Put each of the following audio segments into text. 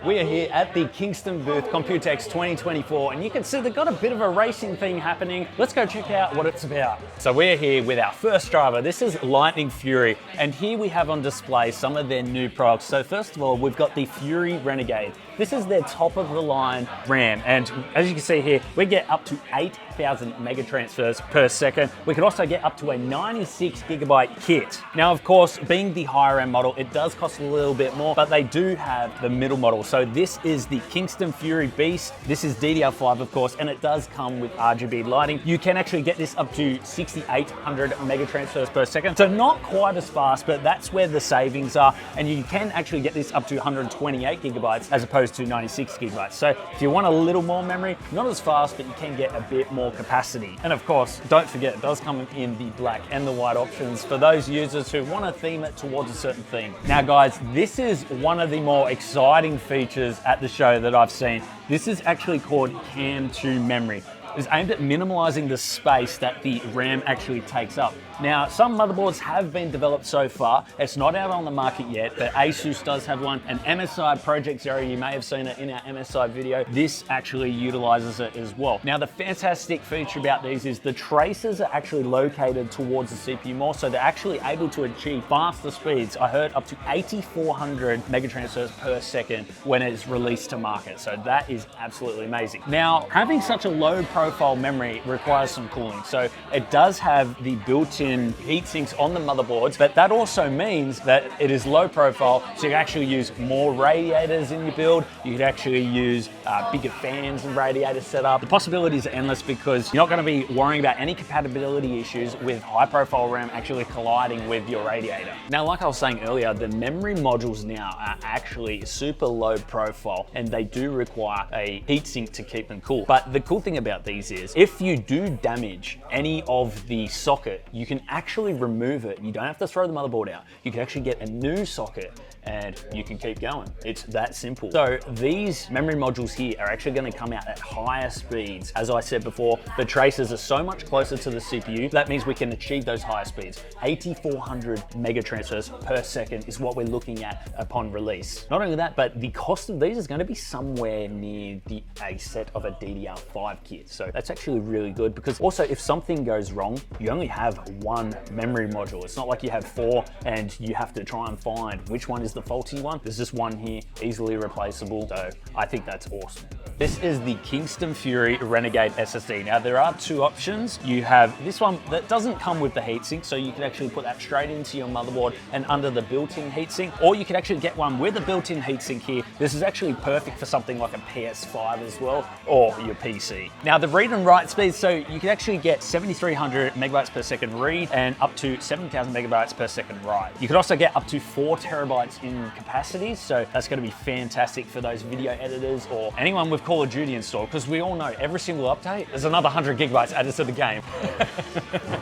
We are here at the Kingston booth, Computex 2024, and you can see they've got a bit of a racing thing happening. Let's go check out what it's about. So we're here with our first driver. This is Lightning Fury, and here we have on display some of their new products. So first of all, we've got the Fury Renegade. This is their top of the line RAM, and as you can see here, we get up to 8,000 mega transfers per second. We can also get up to a 96 gigabyte kit. Now, of course, being the higher end model, it does cost a little bit more, but they do have the middle model. So this is the Kingston Fury Beast. This is DDR5, of course, and it does come with RGB lighting. You can actually get this up to 6,800 mega transfers per second. So not quite as fast, but that's where the savings are. And you can actually get this up to 128 gigabytes as opposed to 96 gigabytes. So if you want a little more memory, not as fast, but you can get a bit more capacity. And of course, don't forget, it does come in the black and the white options for those users who want to theme it towards a certain theme. Now guys, this is one of the more exciting features at the show that I've seen. This is actually called Cam2 Memory. It's aimed at minimizing the space that the RAM actually takes up. Now, some motherboards have been developed so far. It's not out on the market yet, but Asus does have one, and MSI Project Zero, you may have seen it in our MSI video. This actually utilizes it as well. Now, the fantastic feature about these is the traces are actually located towards the CPU more, so they're actually able to achieve faster speeds. I heard up to 8,400 mega transfers per second when it's released to market. So that is absolutely amazing. Now, having such a low profile memory requires some cooling. So it does have the built-in heat sinks on the motherboards, but that also means that it is low profile, so you can actually use more radiators in your build. You could actually use bigger fans and radiator setup. The possibilities are endless because you're not going to be worrying about any compatibility issues with high profile RAM actually colliding with your radiator. Now, like I was saying earlier, the memory modules now are actually super low profile, and they do require a heatsink to keep them cool. But the cool thing about these is if you do damage any of the socket, you can actually remove it. You don't have to throw the motherboard out. You can actually get a new socket and you can keep going. It's that simple. So these memory modules here are actually going to come out at higher speeds. As I said before, the traces are so much closer to the CPU. That means we can achieve those higher speeds. 8,400 mega transfers per second is what we're looking at upon release. Not only that, but the cost of these is going to be somewhere near a set of a DDR5 kit. So that's actually really good, because also if something goes wrong, you only have one memory module. It's not like you have four and you have to try and find which one is the faulty one. There's just one here, easily replaceable. So I think that's awesome. This is the Kingston Fury Renegade SSD. Now there are two options. You have this one that doesn't come with the heatsink, so you can actually put that straight into your motherboard and under the built-in heatsink, or you can actually get one with a built-in heatsink here. This is actually perfect for something like a PS5 as well, or your PC. Now the read and write speed, so you can actually get 7,300 megabytes per second read and up to 7,000 megabytes per second write. You can also get up to 4 terabytes in capacity, so that's going to be fantastic for those video editors or anyone with Call of Duty installed, because we all know every single update there's another 100 gigabytes added to the game.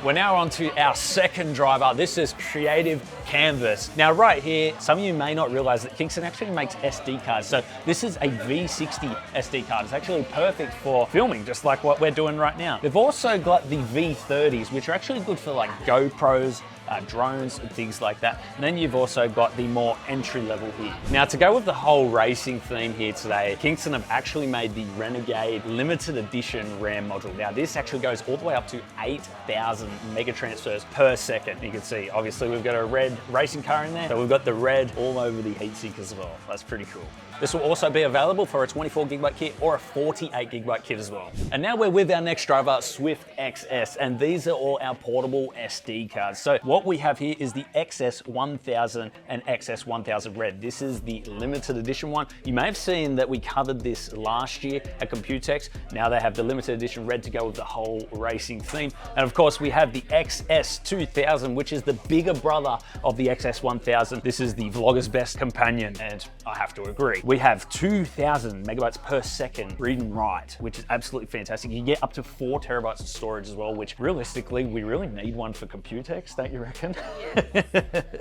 We're now on to our second driver. This is Creative Canvas. Now right here, some of you may not realize that Kingston actually makes SD cards. So this is a V60 SD card. It's actually perfect for filming, just like what we're doing right now. They've also got the V30s, which are actually good for like GoPros, drones and things like that. And then you've also got the more entry level here. Now to go with the whole racing theme here today, Kingston have actually made the Renegade limited edition RAM module. Now this actually goes all the way up to 8,000 mega transfers per second. You can see, obviously we've got a red racing car in there, so we've got the red all over the heatsink as well. That's pretty cool. This will also be available for a 24 gigabyte kit or a 48 gigabyte kit as well. And now we're with our next driver, Swift XS, and these are all our portable SD cards. So what we have here is the XS1000 and XS1000 Red. This is the limited edition one. You may have seen that we covered this last year at Computex. Now they have the limited edition Red to go with the whole racing theme. And of course we have the XS2000, which is the bigger brother of the XS1000. This is the vlogger's best companion, and I have to agree. We have 2,000 megabytes per second read and write, which is absolutely fantastic. You get up to 4 terabytes of storage as well, which realistically, we really need one for Computex, don't you reckon?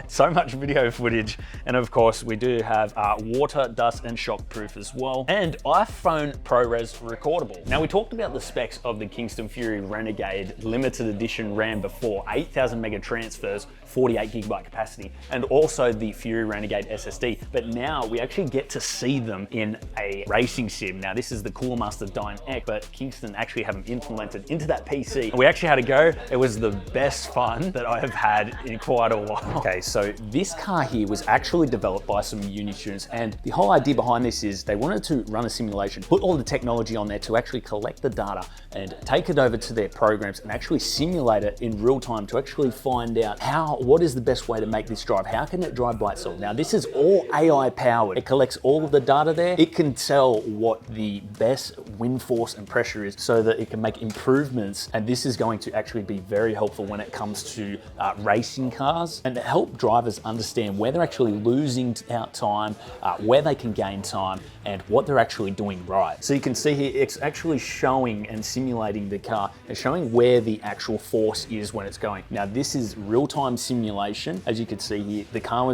So much video footage. And of course, we do have water, dust, and shock proof as well. And iPhone ProRes recordable. Now, we talked about the specs of the Kingston Fury Renegade limited edition RAM before, 8,000 mega transfers, 48 gigabyte capacity, and also the Fury Renegade SSD. But now we actually get to see them in a racing sim. Now this is the Cooler Master Dyne X, but Kingston actually have them implemented into that PC. We actually had a go. It was the best fun that I have had in quite a while. Okay, so this car here was actually developed by some uni students, and the whole idea behind this is they wanted to run a simulation, put all the technology on there to actually collect the data and take it over to their programs and actually simulate it in real time to actually find out what is the best way to make this drive? How can it drive by itself? Now this is all AI powered. It collects all of the data there. It can tell what the best wind force and pressure is so that it can make improvements, and this is going to actually be very helpful when it comes to racing cars and help drivers understand where they're actually losing out time, where they can gain time, and what they're actually doing right. So you can see here, it's actually showing and simulating the car and showing where the actual force is when it's going. Now this is real-time simulation. As you can see here, the car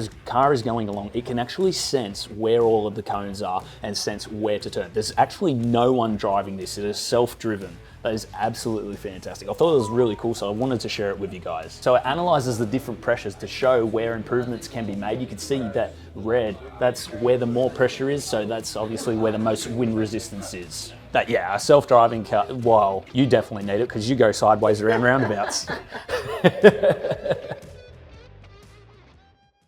is going along. It can actually sense where all of the cones are and sense where to turn. There's actually no one driving this. It is self-driven. That is absolutely fantastic. I thought it was really cool, so I wanted to share it with you guys. So it analyzes the different pressures to show where improvements can be made. You can see that red, that's where the more pressure is, so that's obviously where the most wind resistance is. That, yeah, a self-driving car, well, you definitely need it because you go sideways around roundabouts.